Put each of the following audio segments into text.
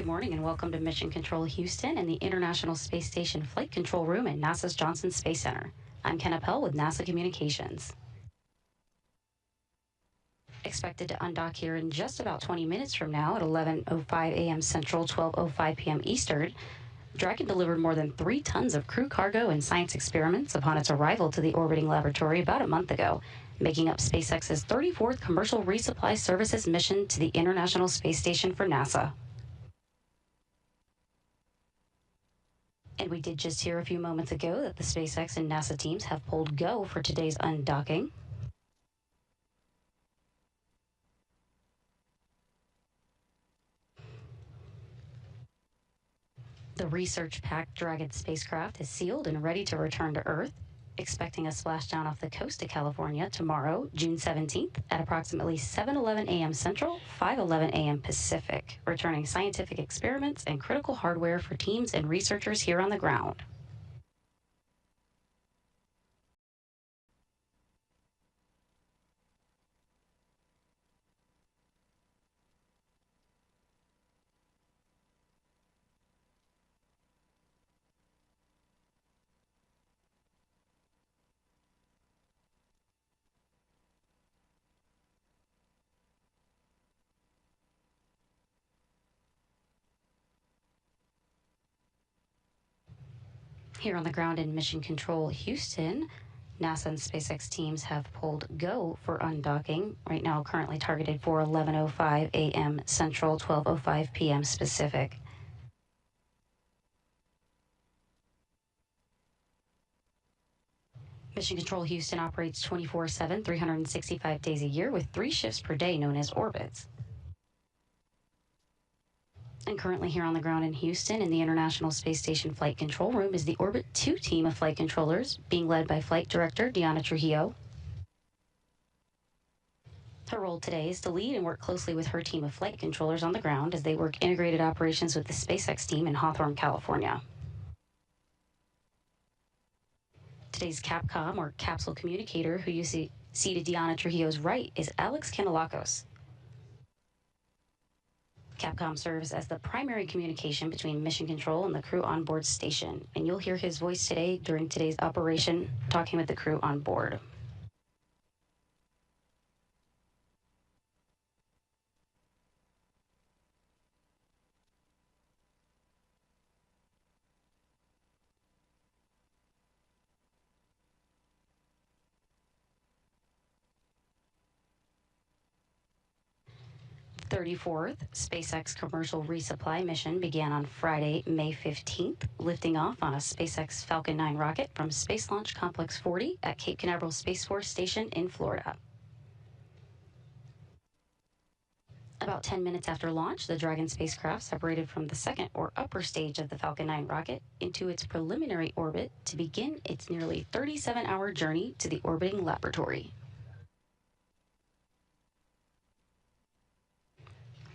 Good morning and welcome to Mission Control Houston and the International Space Station Flight Control Room at NASA's Johnson Space Center. I'm Ken Appel with NASA Communications. Expected to undock here in just about 20 minutes from now at 11:05 a.m. Central, 12:05 p.m. Eastern. Dragon delivered more than 3 tons of crew cargo and science experiments upon its arrival to the orbiting laboratory about a month ago, making up SpaceX's 34th commercial resupply services mission to the International Space Station for NASA. And we did just hear a few moments ago that the SpaceX and NASA teams have pulled go for today's undocking. The research-packed Dragon spacecraft is sealed and ready to return to Earth, expecting a splashdown off the coast of California tomorrow, June 17th, at approximately 7:11 a.m. Central, 5:11 a.m. Pacific, returning scientific experiments and critical hardware for teams and researchers here on the ground. Here on the ground in Mission Control Houston, NASA and SpaceX teams have pulled go for undocking, right now currently targeted for 11:05 a.m. Central, 12:05 p.m. Pacific. Mission Control Houston operates 24/7, 365 days a year with 3 shifts per day known as orbits. And currently here on the ground in Houston in the International Space Station Flight Control Room is the Orbit 2 team of flight controllers, being led by Flight Director Diana Trujillo. Her role today is to lead and work closely with her team of flight controllers on the ground as they work integrated operations with the SpaceX team in Hawthorne, California. Today's Capcom, or capsule communicator, who you see to Diana Trujillo's right, is Alex Canelacos. Capcom serves as the primary communication between Mission Control and the crew on board station, and you'll hear his voice today during today's operation, talking with the crew on board. The 34th SpaceX commercial resupply mission began on Friday, May 15th, lifting off on a SpaceX Falcon 9 rocket from Space Launch Complex 40 at Cape Canaveral Space Force Station in Florida. About 10 minutes after launch, the Dragon spacecraft separated from the second or upper stage of the Falcon 9 rocket into its preliminary orbit to begin its nearly 37-hour journey to the orbiting laboratory.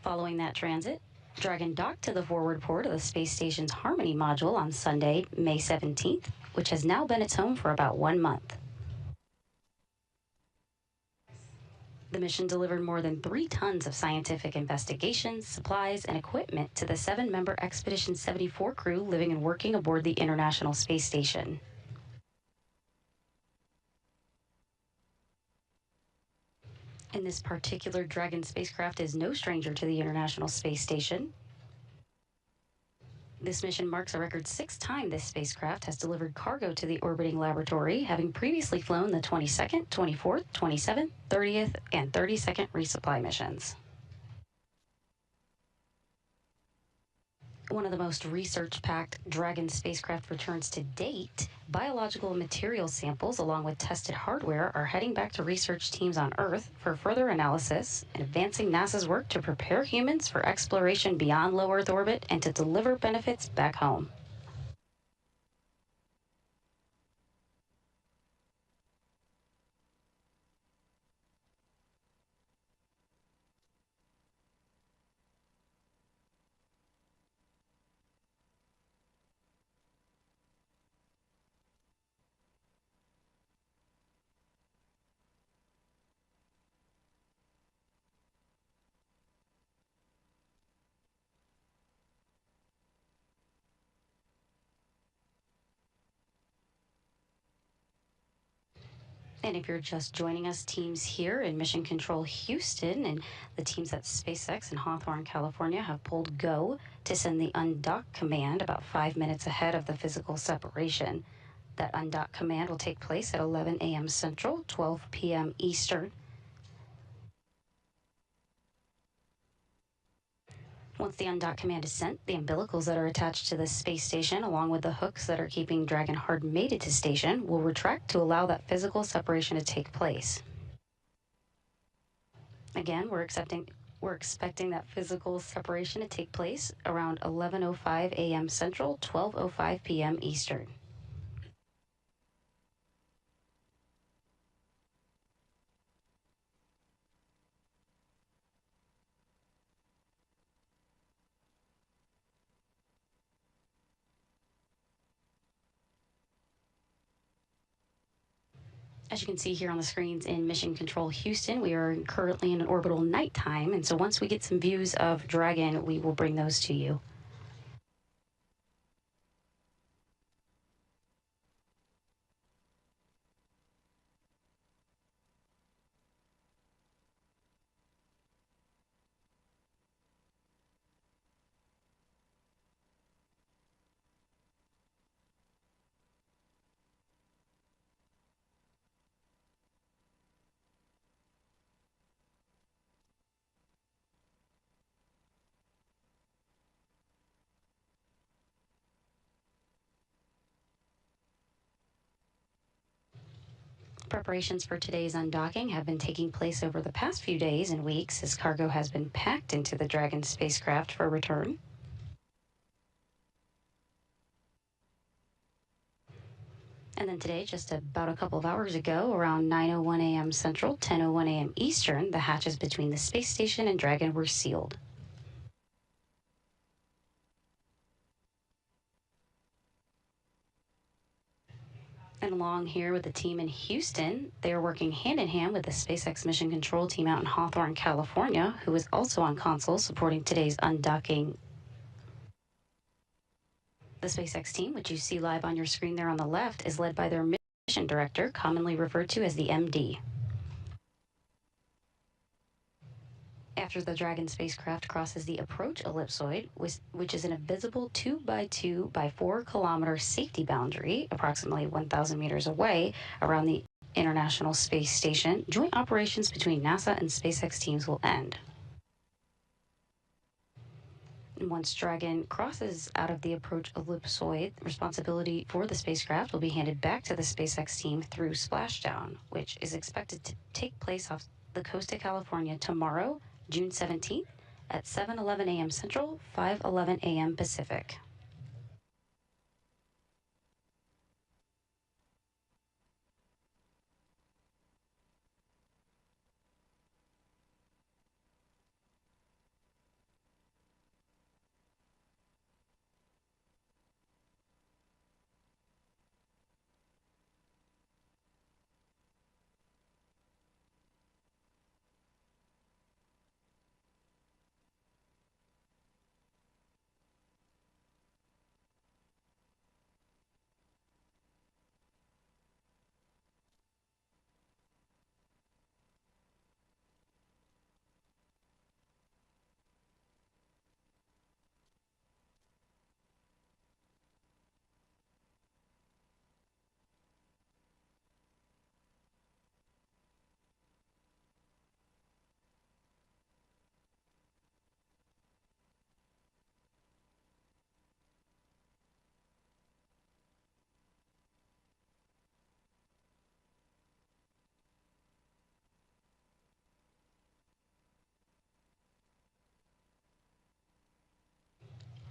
Following that transit, Dragon docked to the forward port of the space station's Harmony module on Sunday, May 17th, which has now been its home for about 1 month. The mission delivered more than 3 tons of scientific investigations, supplies, and equipment to the 7-member Expedition 74 crew living and working aboard the International Space Station. And this particular Dragon spacecraft is no stranger to the International Space Station. This mission marks a record 6th time this spacecraft has delivered cargo to the orbiting laboratory, having previously flown the 22nd, 24th, 27th, 30th, and 32nd resupply missions. One of the most research-packed Dragon spacecraft returns to date, biological material samples along with tested hardware are heading back to research teams on Earth for further analysis and advancing NASA's work to prepare humans for exploration beyond low Earth orbit and to deliver benefits back home. And if you're just joining us, teams here in Mission Control Houston and the teams at SpaceX in Hawthorne, California have pulled go to send the undock command about 5 minutes ahead of the physical separation. That undock command will take place at 11 a.m. Central, 12 p.m. Eastern. Once the undock command is sent, the umbilicals that are attached to the space station, along with the hooks that are keeping Dragon hard mated to station, will retract to allow that physical separation to take place. Again, we're expecting that physical separation to take place around 11:05 a.m. Central, 12:05 p.m. Eastern. As you can see here on the screens in Mission Control Houston, we are currently in an orbital nighttime, and so once we get some views of Dragon, we will bring those to you. Preparations for today's undocking have been taking place over the past few days and weeks as cargo has been packed into the Dragon spacecraft for return. And then today, just about a couple of hours ago, around 9:01 a.m. Central, 10:01 a.m. Eastern, the hatches between the space station and Dragon were sealed. And along here with the team in Houston, they are working hand in hand with the SpaceX mission control team out in Hawthorne, California, who is also on console supporting today's undocking. The SpaceX team, which you see live on your screen there on the left, is led by their mission director, commonly referred to as the MD. After the Dragon spacecraft crosses the approach ellipsoid, which is an invisible 2 by 2 by 4 kilometer safety boundary, approximately 1,000 meters away around the International Space Station, joint operations between NASA and SpaceX teams will end. And once Dragon crosses out of the approach ellipsoid, responsibility for the spacecraft will be handed back to the SpaceX team through splashdown, which is expected to take place off the coast of California tomorrow, June 17th at 7:11 a.m. Central, 5:11 a.m. Pacific.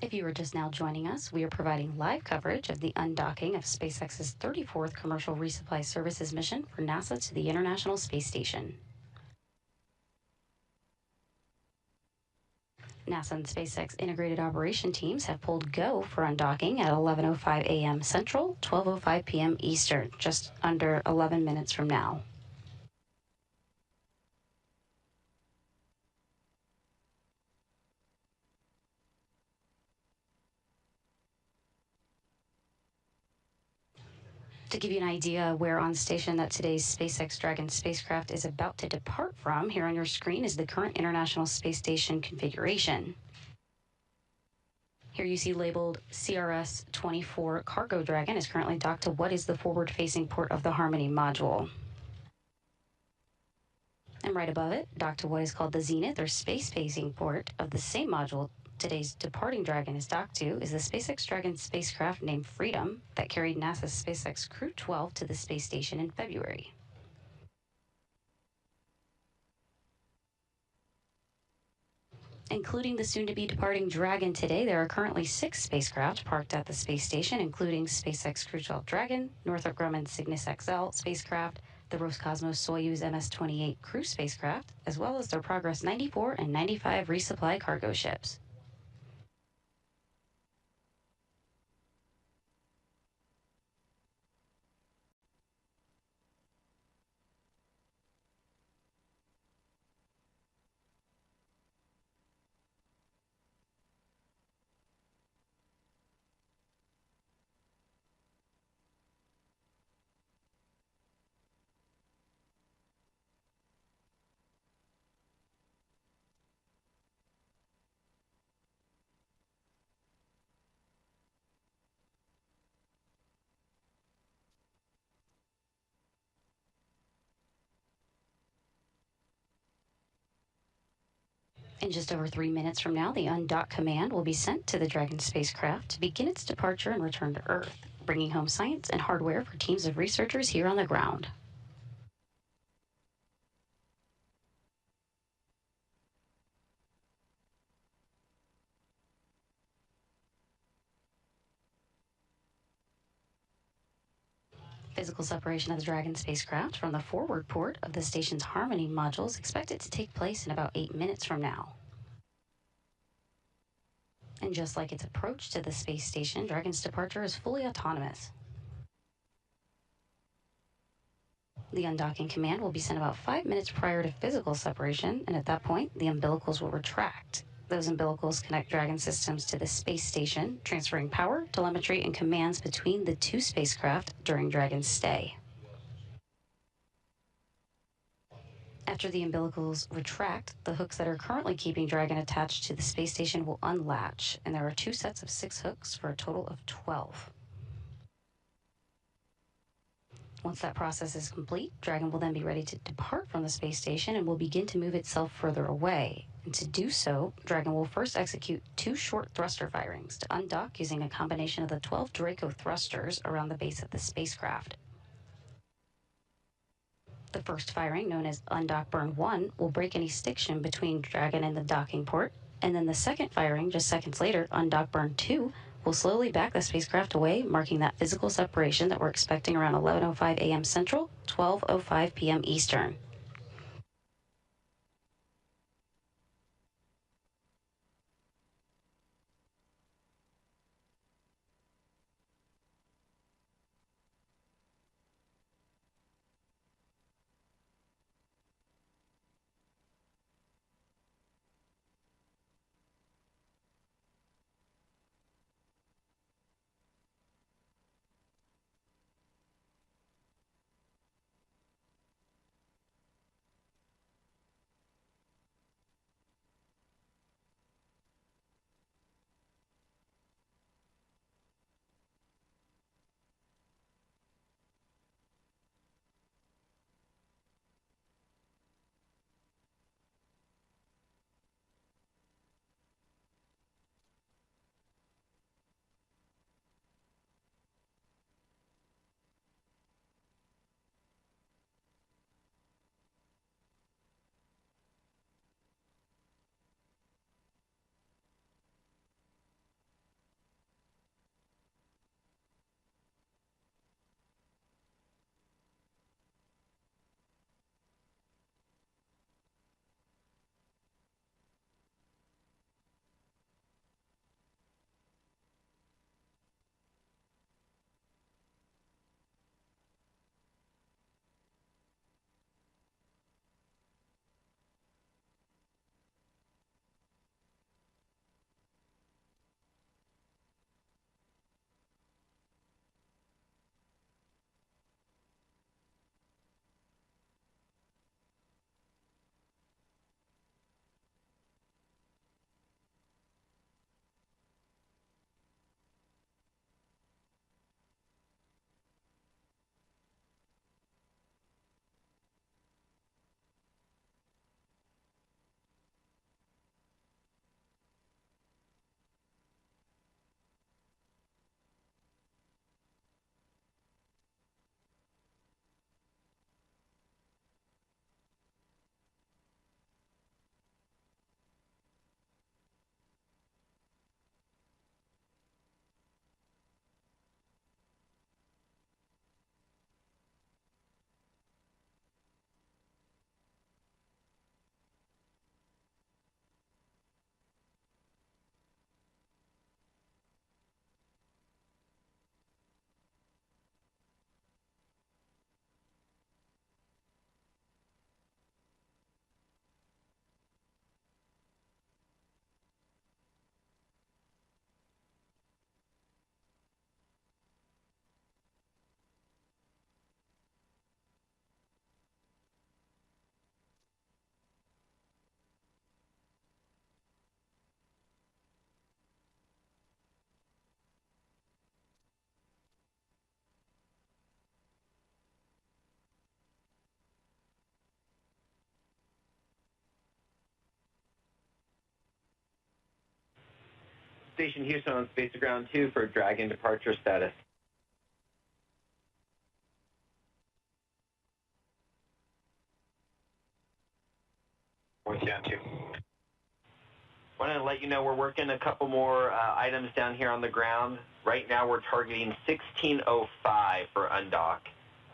If you are just now joining us, we are providing live coverage of the undocking of SpaceX's 34th commercial resupply services mission for NASA to the International Space Station. NASA and SpaceX integrated operation teams have pulled go for undocking at 11:05 a.m. Central, 12:05 p.m. Eastern, just under 11 minutes from now. To give you an idea where on station that today's SpaceX Dragon spacecraft is about to depart from, here on your screen is the current International Space Station configuration. Here you see labeled CRS-24 Cargo Dragon is currently docked to what is the forward-facing port of the Harmony module. And right above it, docked to what is called the Zenith or space-facing port of the same module today's departing Dragon is docked to, is the SpaceX Dragon spacecraft named Freedom that carried NASA's SpaceX Crew 12 to the space station in February. Including the soon-to-be departing Dragon today, there are currently 6 spacecraft parked at the space station, including SpaceX Crew 12 Dragon, Northrop Grumman Cygnus XL spacecraft, the Roscosmos Soyuz MS-28 crew spacecraft, as well as their Progress 94 and 95 resupply cargo ships. In just over 3 minutes from now, the Undock command will be sent to the Dragon spacecraft to begin its departure and return to Earth, bringing home science and hardware for teams of researchers here on the ground. Physical separation of the Dragon spacecraft from the forward port of the station's Harmony module is expected to take place in about 8 minutes from now. And just like its approach to the space station, Dragon's departure is fully autonomous. The undocking command will be sent about 5 minutes prior to physical separation, and at that point, the umbilicals will retract. Those umbilicals connect Dragon systems to the space station, transferring power, telemetry, and commands between the 2 spacecraft during Dragon's stay. After the umbilicals retract, the hooks that are currently keeping Dragon attached to the space station will unlatch, and there are 2 sets of 6 hooks for a total of 12. Once that process is complete, Dragon will then be ready to depart from the space station and will begin to move itself further away. And to do so, Dragon will first execute 2 short thruster firings to undock using a combination of the 12 Draco thrusters around the base of the spacecraft. The first firing, known as Undock Burn 1, will break any stiction between Dragon and the docking port, and then the second firing, just seconds later, Undock Burn 2, will slowly back the spacecraft away, marking that physical separation that we're expecting around 11:05 a.m. Central, 12:05 p.m. Eastern. Station Houston on Space to Ground 2 for Dragon departure status. With you on 2. Want to let you know we're working a couple more items down here on the ground. Right now we're targeting 1605 for undock,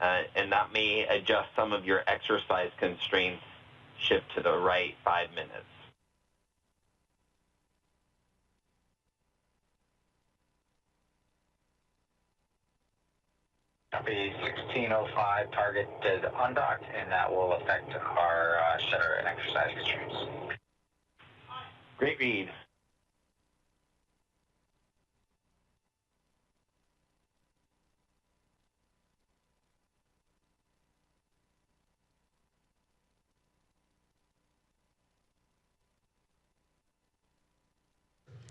and that may adjust some of your exercise constraints. Shift to the right 5 minutes. Copy 1605 targeted undocked, and that will affect our shutter and exercise constraints. Great read.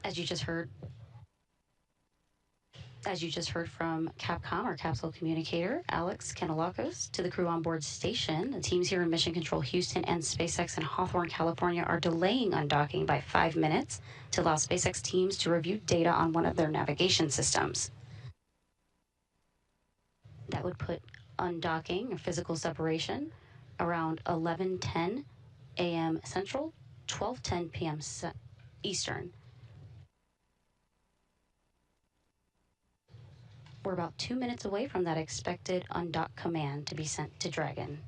As you just heard from Capcom, our capsule communicator, Alex Kanalakos, to the crew on board station, the teams here in Mission Control Houston and SpaceX in Hawthorne, California are delaying undocking by 5 minutes to allow SpaceX teams to review data on one of their navigation systems. That would put undocking, or physical separation, around 11:10 a.m. Central, 12:10 p.m. Eastern. We're about 2 minutes away from that expected undock command to be sent to Dragon.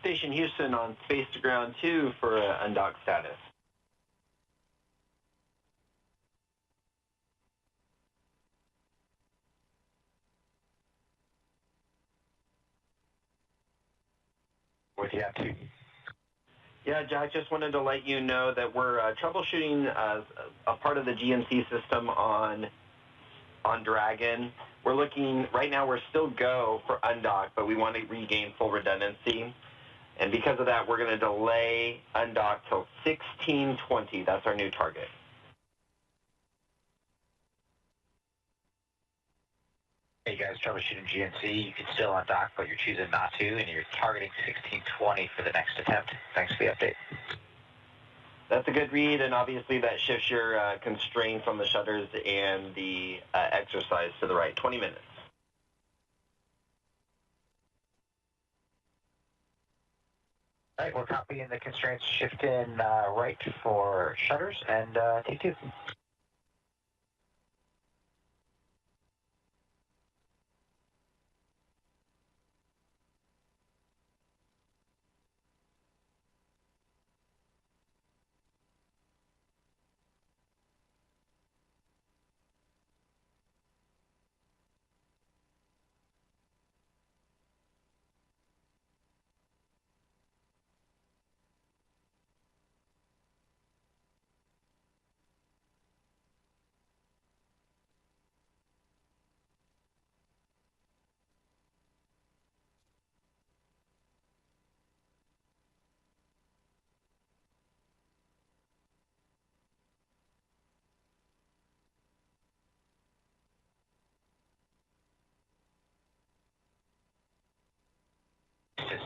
Station Houston on Space to Ground 2 for undock status. With you, too. Yeah, Jack, just wanted to let you know that we're troubleshooting a part of the GNC system on Dragon. We're looking, right now we're still go for undock, but we want to regain full redundancy. And because of that, we're going to delay undock till 1620. That's our new target. Hey guys, troubleshooting GNC. You can still undock, but you're choosing not to, and you're targeting 1620 for the next attempt. Thanks for the update. That's a good read, and obviously that shifts your constraints on the shutters and the exercise to the right. 20 minutes. All right, we're copying the constraints shift in right for shutters and T2.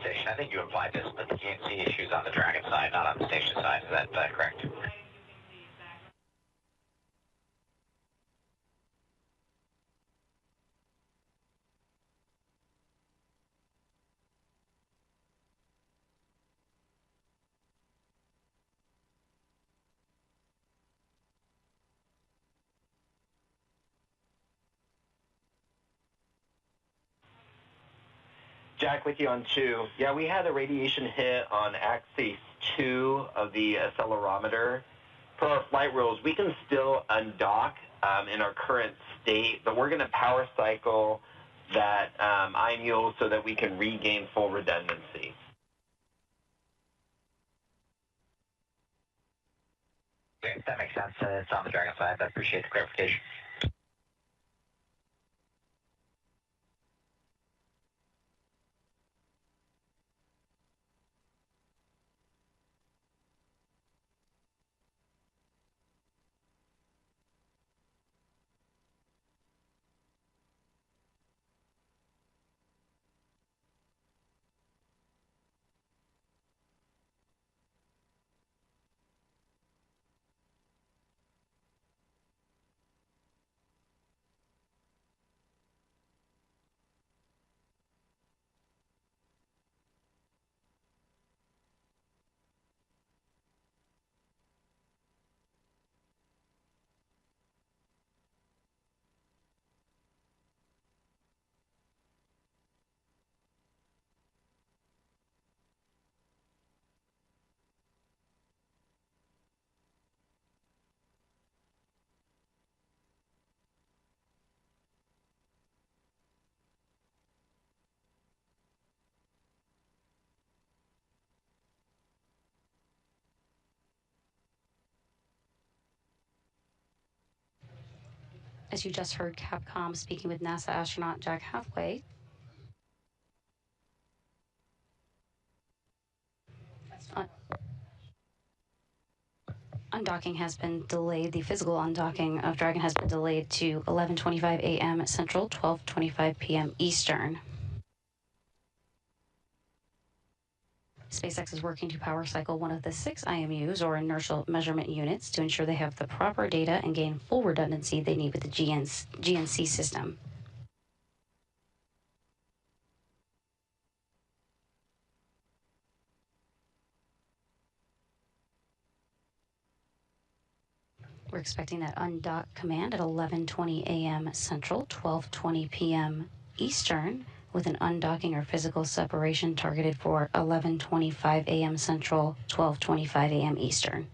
Station. I think you implied this, but the GNC issues on the Dragon side, not on the station side. Is that correct? Jack, with you on 2. Yeah, we had a radiation hit on axis 2 of the accelerometer. Per our flight rules, we can still undock in our current state, but we're going to power cycle that IMU so that we can regain full redundancy. Okay, that makes sense. It's on the Dragon side. I appreciate the clarification. As you just heard Capcom speaking with NASA astronaut Jack Hathaway, undocking has been delayed. The physical undocking of Dragon has been delayed to 11:25 a.m. Central, 12:25 p.m. Eastern. SpaceX is working to power cycle one of the 6 IMUs, or inertial measurement units, to ensure they have the proper data and gain full redundancy they need with the GNC system. We're expecting that undock command at 11:20 a.m. Central, 12:20 p.m. Eastern, with an undocking or physical separation targeted for 11:25 a.m. Central, 12:25 a.m. Eastern.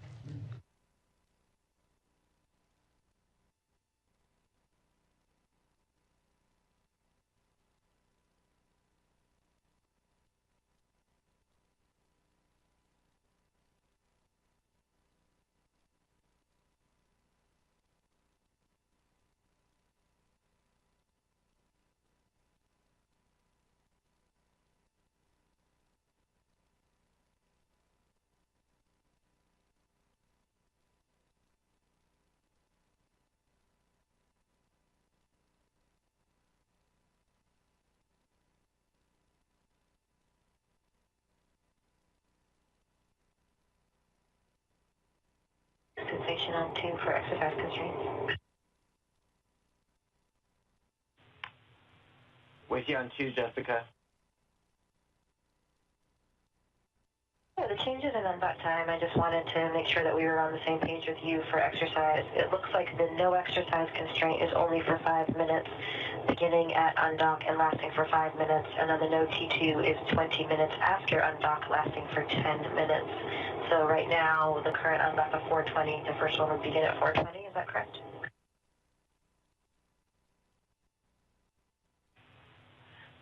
information on 2 for exercise constraints. With you on 2, Jessica. Yeah, the changes in undock time, I just wanted to make sure that we were on the same page with you for exercise. It looks like the no exercise constraint is only for 5 minutes, beginning at undock and lasting for 5 minutes, and then the no T2 is 20 minutes after undock, lasting for 10 minutes. So right now, the current undock of 4:20, the first one would begin at 4:20, is that correct?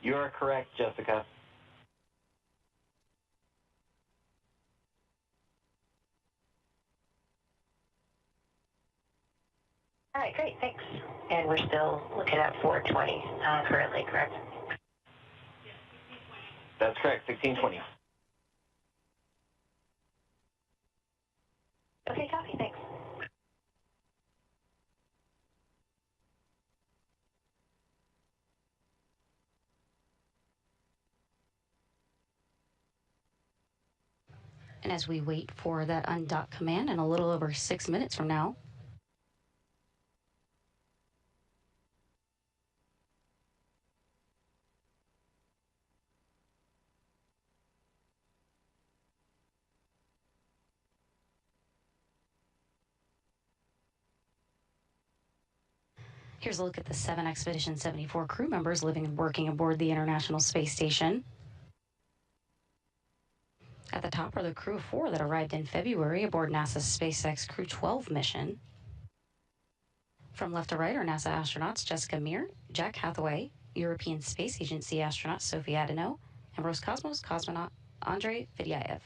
You are correct, Jessica. All right, great, thanks. And we're still looking at 4:20 currently, correct? That's correct, 1620. Okay, copy, thanks. And as we wait for that undock command in a little over 6 minutes from now, here's a look at the 7 Expedition 74 crew members living and working aboard the International Space Station. At the top are the crew of 4 that arrived in February aboard NASA's SpaceX Crew 12 mission. From left to right are NASA astronauts Jessica Meir, Jack Hathaway, European Space Agency astronaut Sophie Adeno, and Roscosmos cosmonaut Andrei Fedyaev.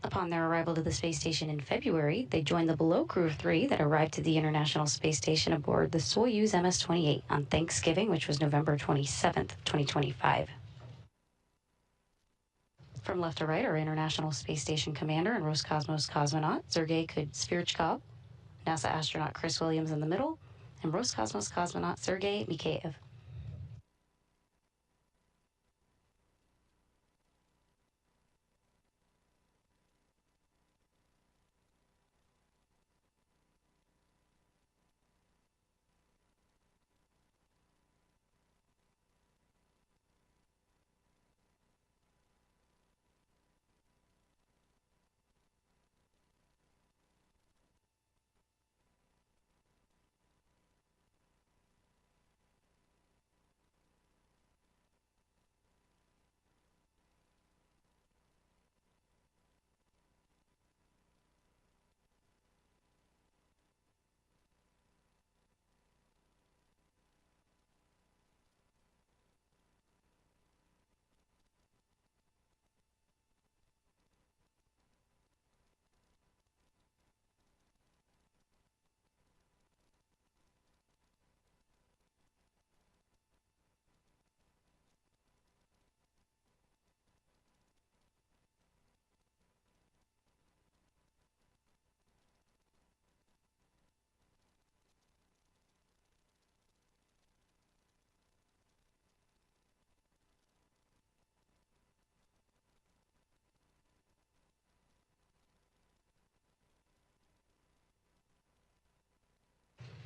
Upon their arrival to the space station in February, they joined the below crew of 3 that arrived to the International Space Station aboard the Soyuz MS-28 on Thanksgiving, which was November 27th, 2025. From left to right are International Space Station Commander and Roscosmos cosmonaut Sergei Kudzvirchkov, NASA astronaut Chris Williams in the middle, and Roscosmos cosmonaut Sergei Mikheyev.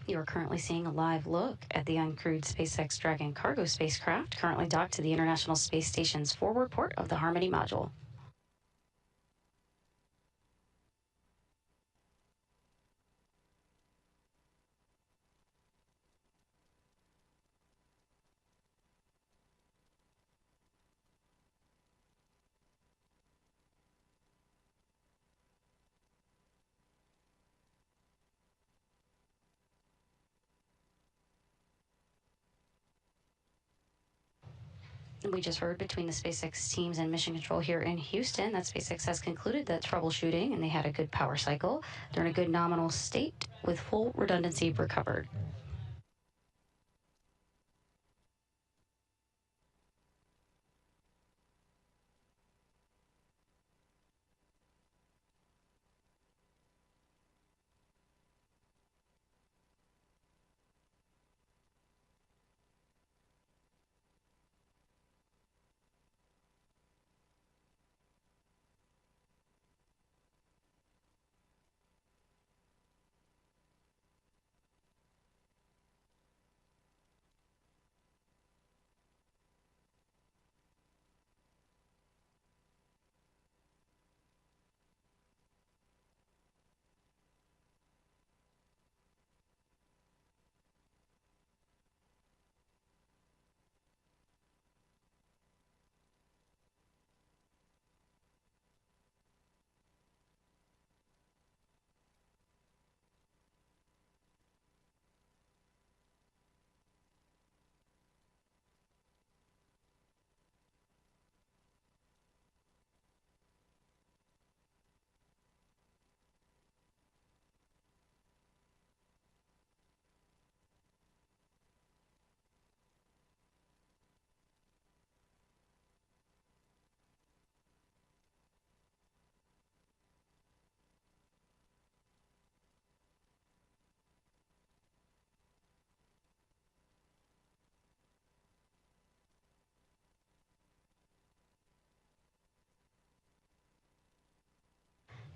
You are currently seeing a live look at the uncrewed SpaceX Dragon cargo spacecraft, currently docked to the International Space Station's forward port of the Harmony module. We just heard between the SpaceX teams and Mission Control here in Houston that SpaceX has concluded that troubleshooting and they had a good power cycle. They're in a good nominal state with full redundancy recovered.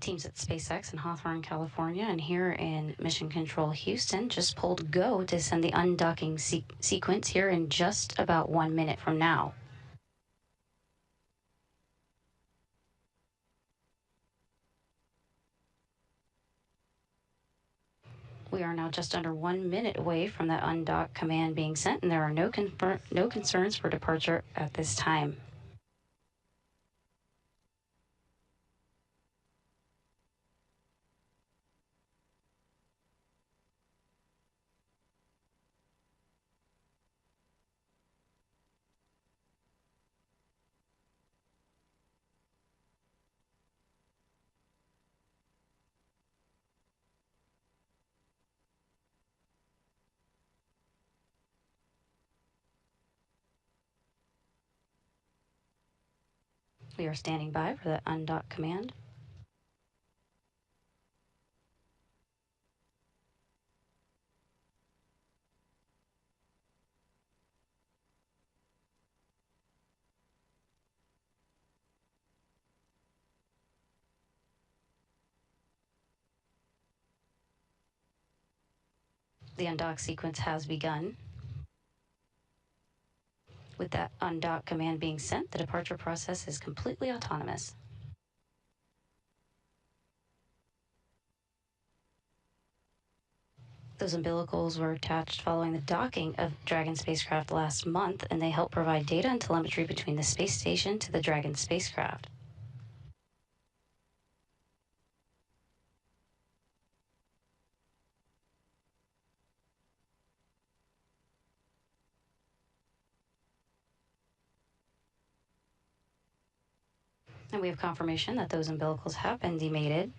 Teams at SpaceX in Hawthorne, California, and here in Mission Control Houston just pulled go to send the undocking sequence here in just about 1 minute from now. We are now just under 1 minute away from that undock command being sent, and there are no concerns for departure at this time. We are standing by for that undock command. The undock sequence has begun. With that undock command being sent, the departure process is completely autonomous. Those umbilicals were attached following the docking of Dragon spacecraft last month, and they help provide data and telemetry between the space station to the Dragon spacecraft. And we have confirmation that those umbilicals have been demated.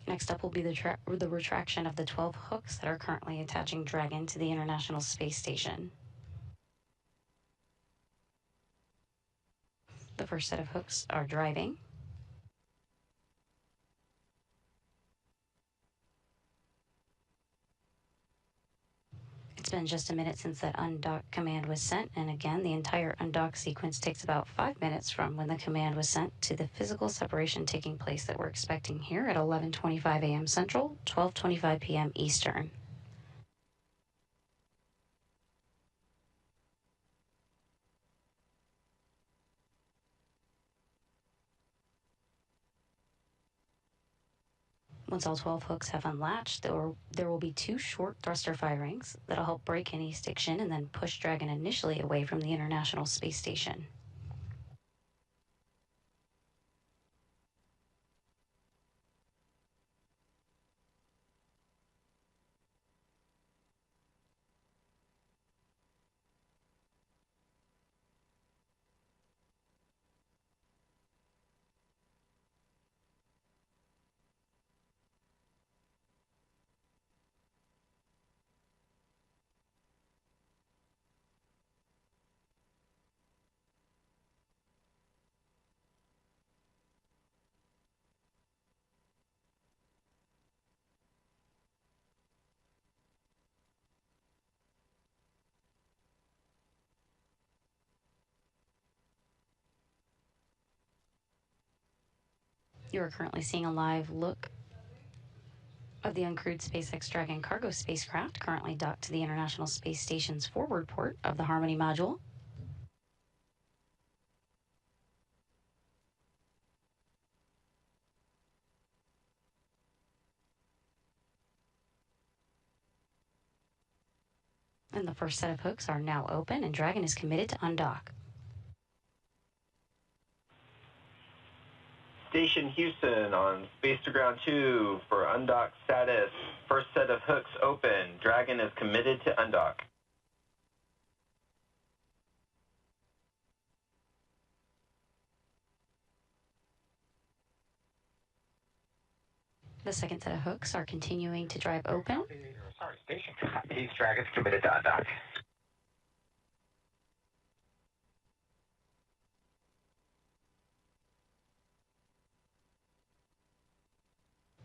Next up will be the retraction of the 12 hooks that are currently attaching Dragon to the International Space Station. The first set of hooks are driving. It's been just a minute since that undock command was sent, and again, the entire undock sequence takes about 5 minutes from when the command was sent to the physical separation taking place that we're expecting here at 11:25 a.m. Central, 12:25 p.m. Eastern. Once all 12 hooks have unlatched, there will be 2 short thruster firings that'll help break any stiction and then push Dragon initially away from the International Space Station. You are currently seeing a live look of the uncrewed SpaceX Dragon cargo spacecraft currently docked to the International Space Station's forward port of the Harmony module. And the first set of hooks are now open, and Dragon is committed to undock. Station Houston on Space to Ground 2 for undock status. First set of hooks open. Dragon is committed to undock. The second set of hooks are continuing to drive open. Sorry, Station. He's Dragon's committed to undock.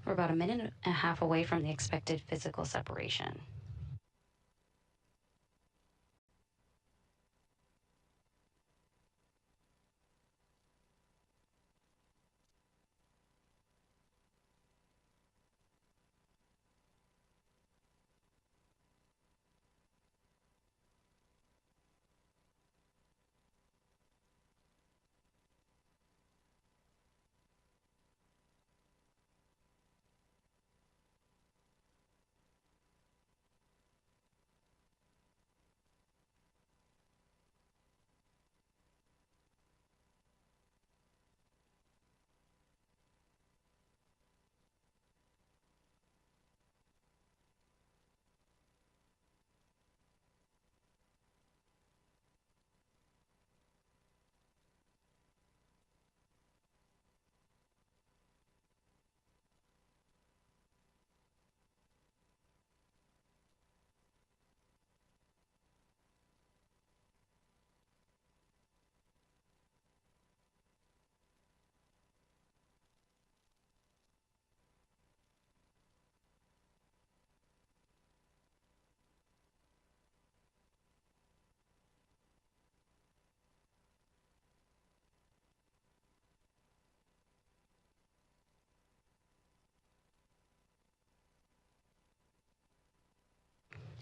We're about a minute and a half away from the expected physical separation.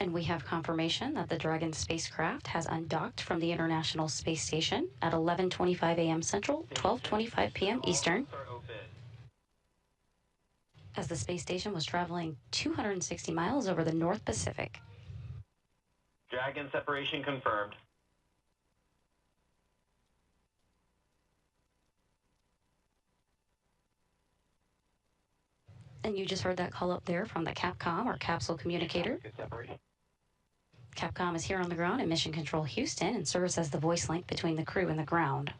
And we have confirmation that the Dragon spacecraft has undocked from the International Space Station at 11:25 a.m. Central, 12:25 p.m. Eastern, as the space station was traveling 260 miles over the North Pacific. Dragon separation confirmed. And you just heard that call up there from the Capcom, or capsule communicator. Capcom is here on the ground in Mission Control Houston and serves as the voice link between the crew and the ground.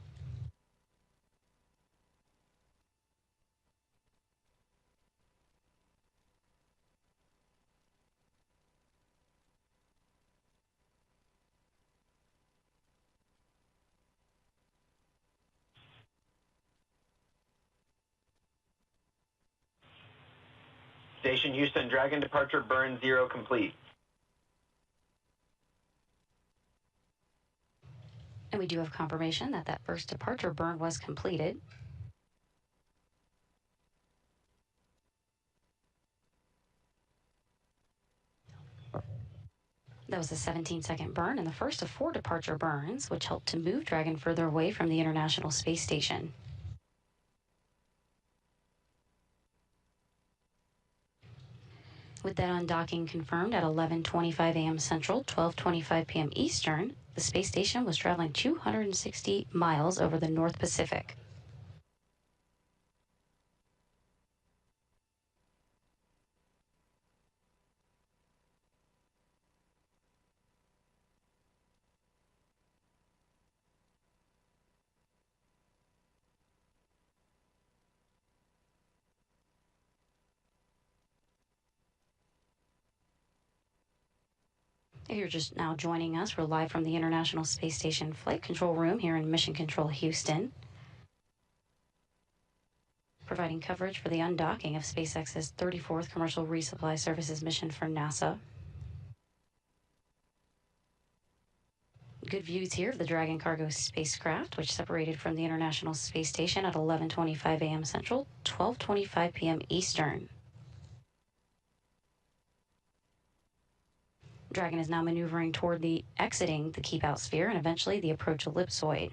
Station Houston, Dragon departure burn 0 complete. And we do have confirmation that that first departure burn was completed. That was a 17-second burn and the first of 4 departure burns, which helped to move Dragon further away from the International Space Station. With that undocking confirmed at 11:25 a.m. Central, 12:25 p.m. Eastern, the space station was traveling 260 miles over the North Pacific. If you're just now joining us, we're live from the International Space Station Flight Control Room here in Mission Control Houston, providing coverage for the undocking of SpaceX's 34th Commercial Resupply Services mission for NASA. Good views here of the Dragon cargo spacecraft, which separated from the International Space Station at 11:25 a.m. Central, 12:25 p.m. Eastern. Dragon is now maneuvering toward the exiting the keep-out sphere and eventually the approach ellipsoid.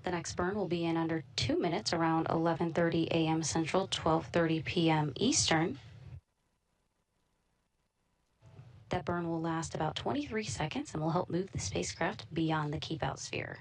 The next burn will be in under 2 minutes, around 11:30 a.m. Central, 12:30 p.m. Eastern. That burn will last about 23 seconds and will help move the spacecraft beyond the keep-out sphere.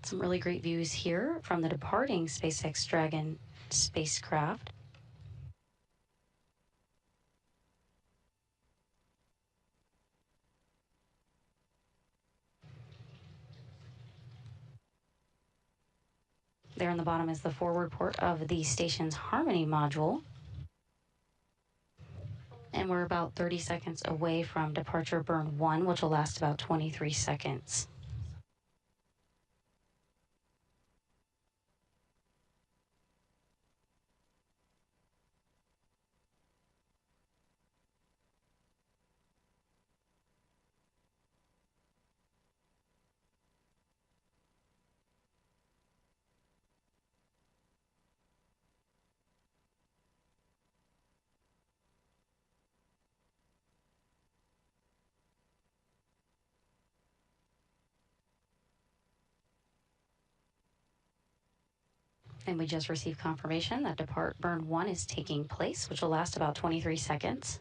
Some really great views here from the departing SpaceX Dragon spacecraft. There on the bottom is the forward port of the station's Harmony module. And we're about 30 seconds away from departure burn 1, which will last about 23 seconds. And we just received confirmation that depart burn 1 is taking place, which will last about 23 seconds.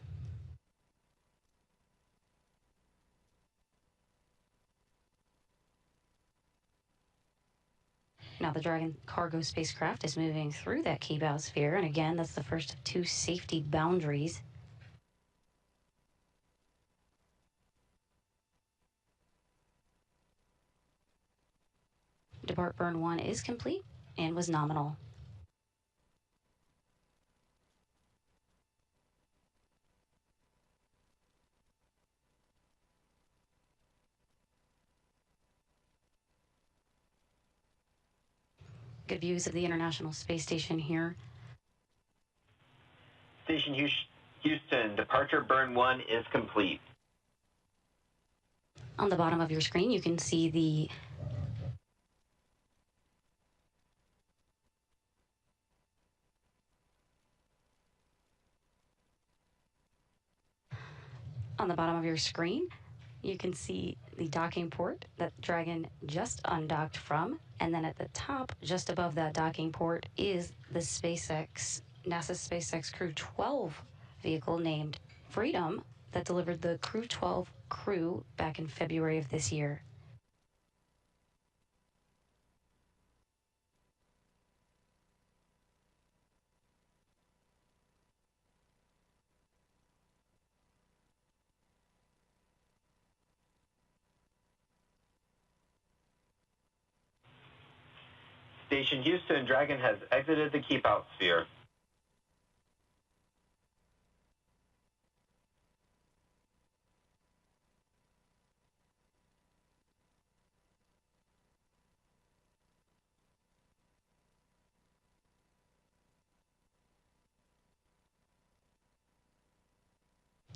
Now the Dragon cargo spacecraft is moving through that keep out sphere, and again, that's the first of 2 safety boundaries. Depart burn 1 is complete and was nominal. Good views of the International Space Station here. Station Houston, departure burn 1 is complete. On the bottom of your screen, you can see the docking port that Dragon just undocked from. And then at the top, just above that docking port, is the NASA SpaceX Crew 12 vehicle named Freedom that delivered the Crew 12 crew back in February of this year. Station Houston, Dragon has exited the keep out sphere.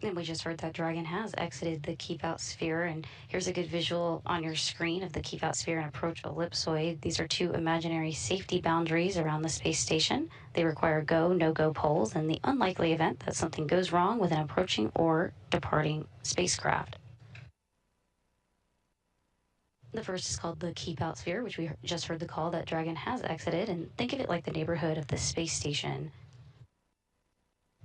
And we just heard that Dragon has exited the keep out sphere. And here's a good visual on your screen of the keep out sphere and approach ellipsoid. These are 2 imaginary safety boundaries around the space station. They require go, no-go poles in the unlikely event that something goes wrong with an approaching or departing spacecraft. The first is called the keep out sphere, which we just heard the call that Dragon has exited. And think of it like the neighborhood of the space station.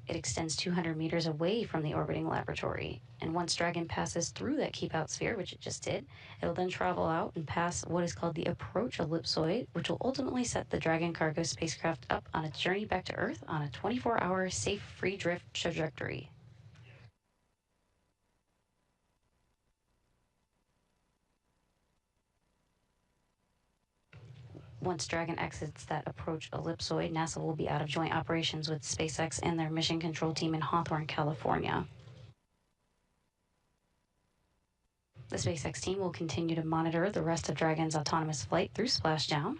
It extends 200 meters away from the orbiting laboratory. And once Dragon passes through that keep out sphere, which it just did, it'll then travel out and pass what is called the approach ellipsoid, which will ultimately set the Dragon cargo spacecraft up on its journey back to Earth on a 24-hour safe free drift trajectory. Once Dragon exits that approach ellipsoid, NASA will be out of joint operations with SpaceX and their mission control team in Hawthorne, California. The SpaceX team will continue to monitor the rest of Dragon's autonomous flight through splashdown.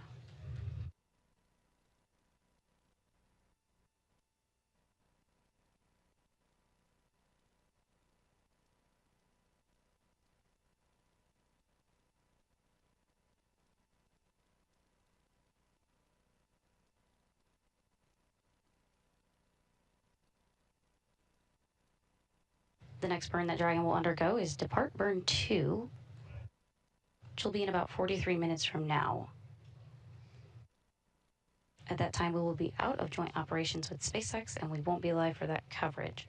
The next burn that Dragon will undergo is depart burn 2, which will be in about 43 minutes from now. At that time, we will be out of joint operations with SpaceX, and we won't be live for that coverage.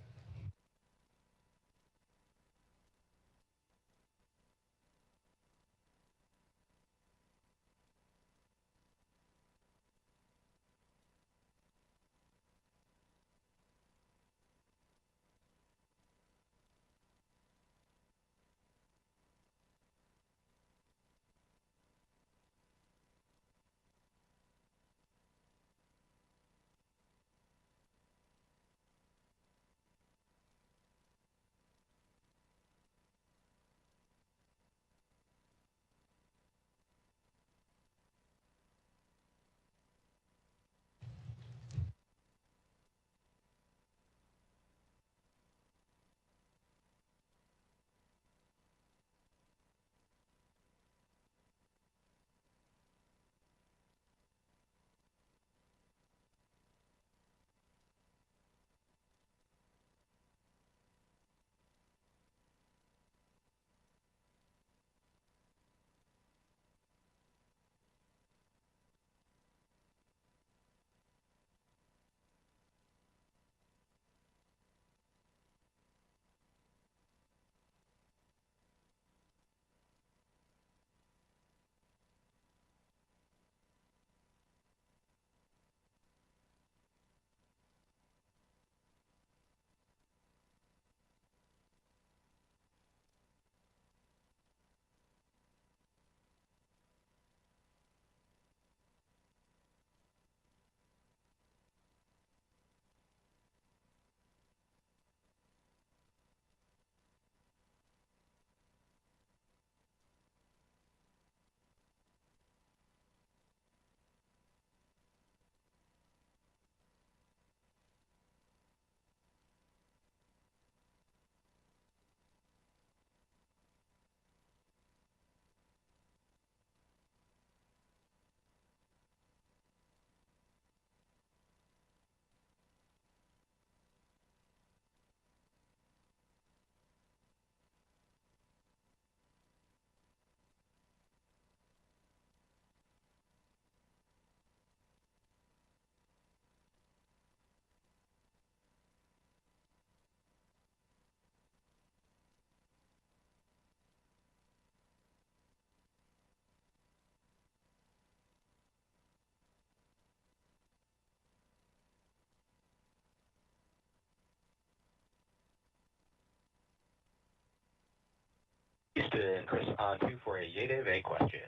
Houston, Chris on 2 for a YADIV question.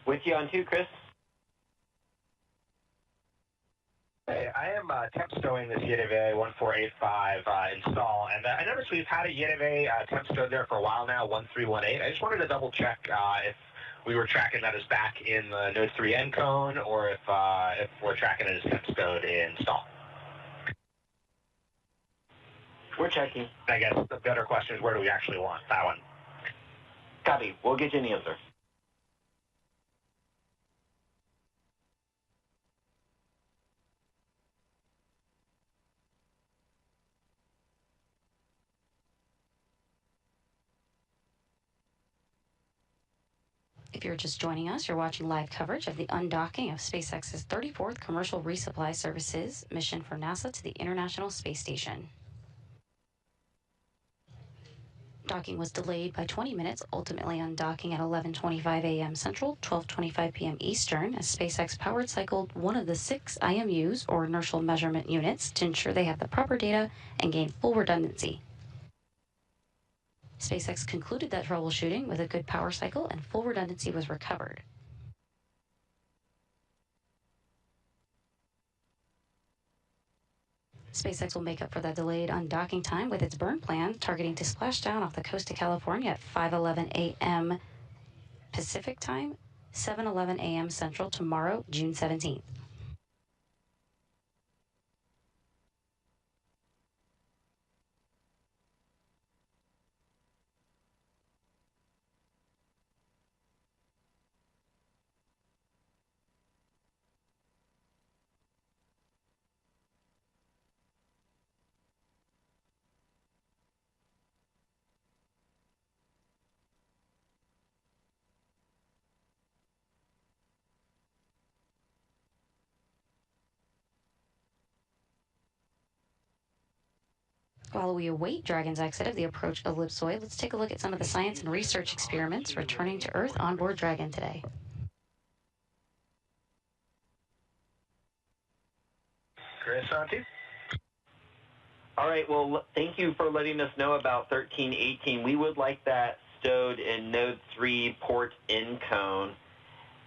With you on 2, Chris. Hey, I am temp stowing this YADIV 1485 install, and I noticed we've had a YADIV temp stowed there for a while now, 1318. I just wanted to double check if we were tracking that as back in the Node 3 end cone, or if we're tracking it as temp stowed in stall. We're checking. I guess the better question is, where do we actually want that one? Copy. We'll get you an answer. If you're just joining us, you're watching live coverage of the undocking of SpaceX's 34th commercial resupply services mission for NASA to the International Space Station. Docking was delayed by 20 minutes, ultimately undocking at 11:25 a.m. Central, 12:25 p.m. Eastern, as SpaceX powered cycled one of the 6 IMUs, or inertial measurement units, to ensure they had the proper data and gained full redundancy. SpaceX concluded that troubleshooting with a good power cycle and full redundancy was recovered. SpaceX will make up for that delayed undocking time with its burn plan, targeting to splash down off the coast of California at 5:11 a.m. Pacific Time, 7:11 a.m. Central tomorrow, June 17th. While we await Dragon's exit of the approach ellipsoid, let's take a look at some of the science and research experiments returning to Earth on board Dragon today. Chris on 2. All right, well, thank you for letting us know about 1318. We would like that stowed in Node 3 port in cone.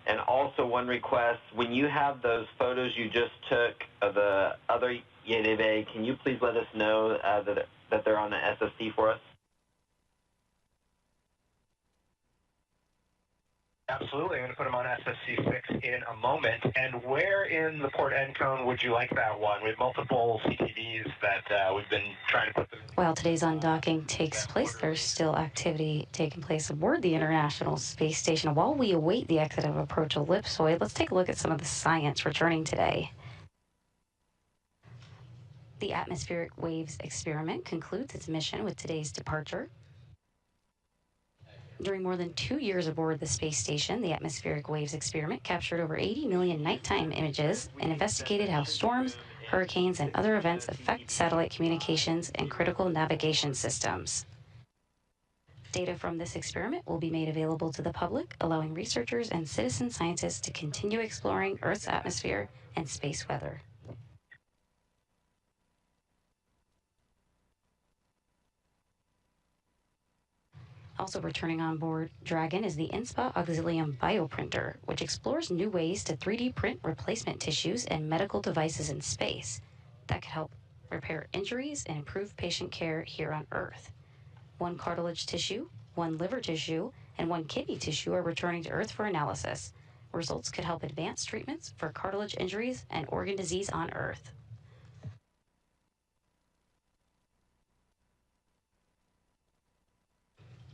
And also one request, when you have those photos you just took of the other YADIV, can you please let us know that they're on the SSD for us? Absolutely. I'm going to put them on SSC6 in a moment. And where in the port end cone would you like that one? We have multiple CTVs that we've been trying to put them. While today's undocking takes place, there's still activity taking place aboard the International Space Station. While we await the exit of approach ellipsoid, let's take a look at some of the science returning today. The atmospheric waves experiment concludes its mission with today's departure. During more than 2 years aboard the space station, the atmospheric waves experiment captured over 80 million nighttime images and investigated how storms, hurricanes, and other events affect satellite communications and critical navigation systems. Data from this experiment will be made available to the public, allowing researchers and citizen scientists to continue exploring Earth's atmosphere and space weather. Also returning on board Dragon is the InSpa Auxilium bioprinter, which explores new ways to 3D print replacement tissues and medical devices in space that could help repair injuries and improve patient care here on Earth. 1 cartilage tissue, 1 liver tissue, and 1 kidney tissue are returning to Earth for analysis. Results could help advance treatments for cartilage injuries and organ disease on Earth.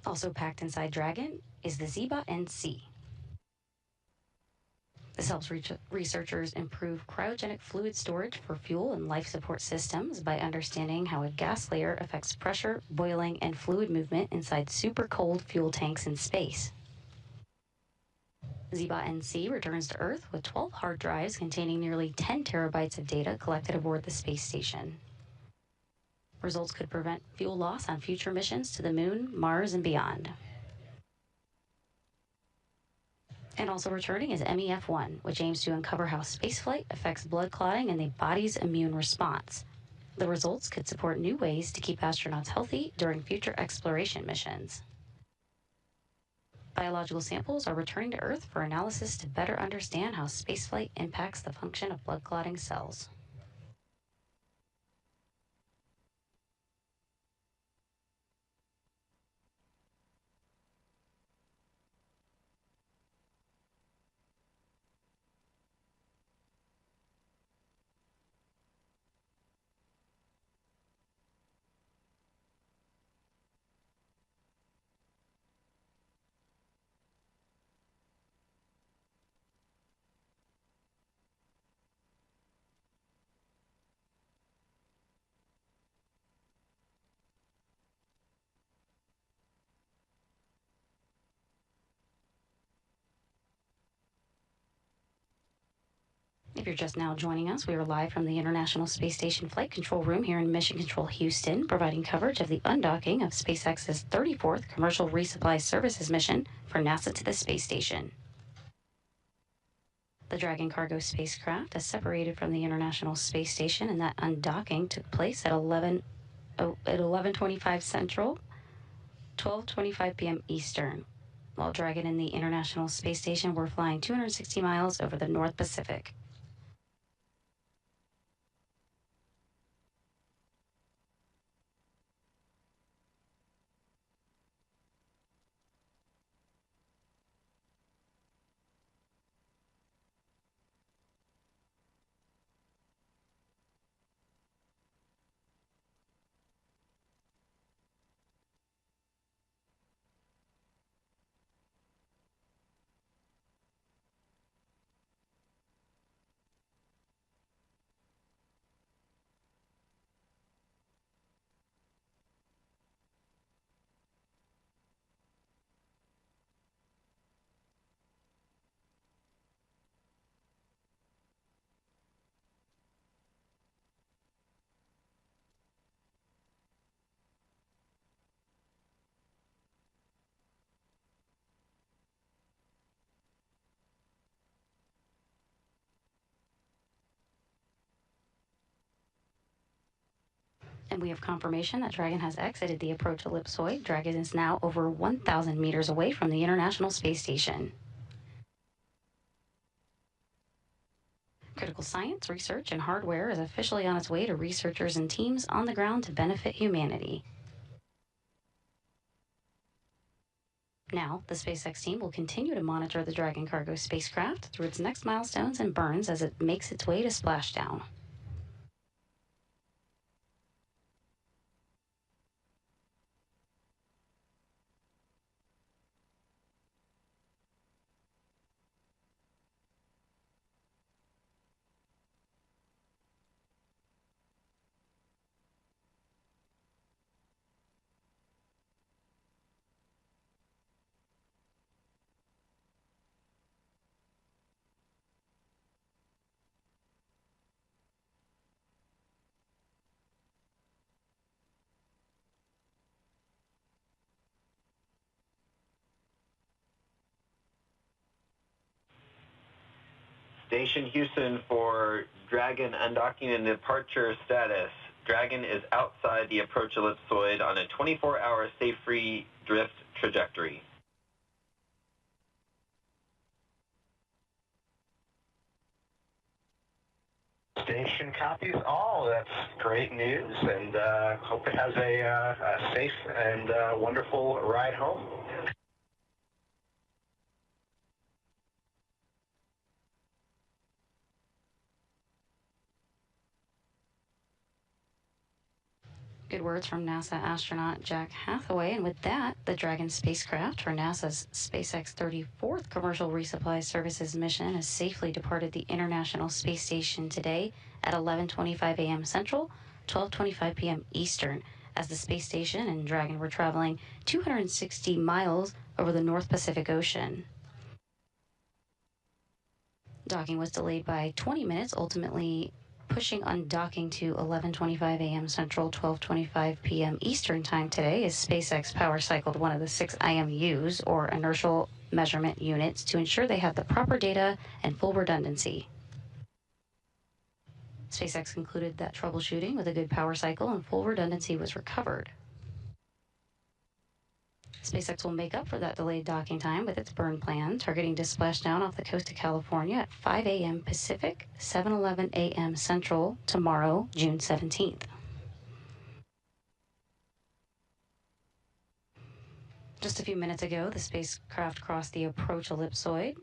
Also packed inside Dragon is the ZBOT-NC. This helps researchers improve cryogenic fluid storage for fuel and life support systems by understanding how a gas layer affects pressure, boiling, and fluid movement inside super cold fuel tanks in space. ZBOT-NC returns to Earth with 12 hard drives containing nearly 10 terabytes of data collected aboard the space station. Results could prevent fuel loss on future missions to the Moon, Mars, and beyond. And also returning is MEF1, which aims to uncover how spaceflight affects blood clotting and the body's immune response. The results could support new ways to keep astronauts healthy during future exploration missions. Biological samples are returning to Earth for analysis to better understand how spaceflight impacts the function of blood clotting cells. If you're just now joining us, we are live from the International Space Station Flight Control Room here in Mission Control, Houston, providing coverage of the undocking of SpaceX's 34th Commercial Resupply Services mission for NASA to the space station. The Dragon cargo spacecraft is separated from the International Space Station, and that undocking took place at 11:25 Central, 12:25 p.m. Eastern. While Dragon and the International Space Station were flying 260 miles over the North Pacific. And we have confirmation that Dragon has exited the approach ellipsoid. Dragon is now over 1,000 meters away from the International Space Station. Critical science, research, and hardware is officially on its way to researchers and teams on the ground to benefit humanity. Now, the SpaceX team will continue to monitor the Dragon cargo spacecraft through its next milestones and burns as it makes its way to splashdown. Station Houston for Dragon undocking and departure status. Dragon is outside the approach ellipsoid on a 24-hour safe-free drift trajectory. Station copies all. That's great news, and hope it has a safe and wonderful ride home. Good words from NASA astronaut Jack Hathaway. And with that, the Dragon spacecraft for NASA's SpaceX 34th Commercial Resupply Services mission has safely departed the International Space Station today at 11:25 a.m. Central, 12:25 p.m. Eastern, as the space station and Dragon were traveling 260 miles over the North Pacific Ocean. Docking was delayed by 20 minutes, ultimately pushing undocking to 11:25 a.m. Central, 12:25 p.m. Eastern Time today, as SpaceX power cycled one of the 6 IMUs, or inertial measurement units, to ensure they had the proper data and full redundancy. SpaceX concluded that troubleshooting with a good power cycle and full redundancy was recovered. SpaceX will make up for that delayed docking time with its burn plan, targeting to splash down off the coast of California at 5 a.m. Pacific, 7:11 a.m. Central tomorrow, June 17th. Just a few minutes ago, the spacecraft crossed the approach ellipsoid,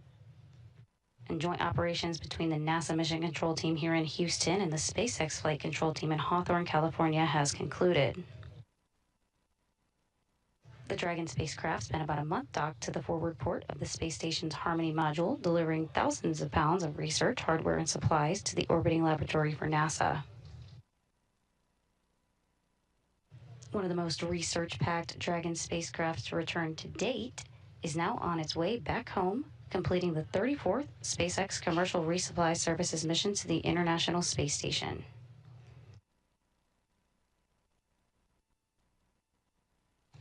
and joint operations between the NASA Mission Control Team here in Houston and the SpaceX Flight Control Team in Hawthorne, California has concluded. The Dragon spacecraft spent about a month docked to the forward port of the space station's Harmony module, delivering thousands of pounds of research, hardware, and supplies to the orbiting laboratory for NASA. One of the most research-packed Dragon spacecraft to return to date is now on its way back home, completing the 34th SpaceX Commercial Resupply Services mission to the International Space Station.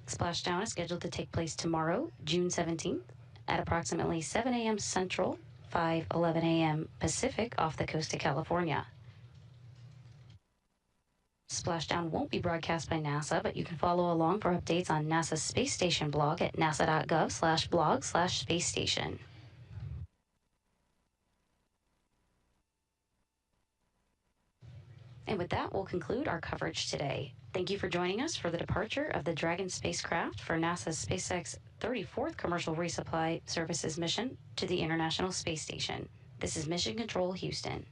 Splashdown is scheduled to take place tomorrow, June 17th, at approximately 7 a.m. Central, 5:11 a.m. Pacific off the coast of California. Splashdown won't be broadcast by NASA, but you can follow along for updates on NASA's Space Station blog at nasa.gov/blog/spacestation. And with that, we'll conclude our coverage today. Thank you for joining us for the departure of the Dragon spacecraft for NASA's SpaceX 34th Commercial Resupply Services mission to the International Space Station. This is Mission Control Houston.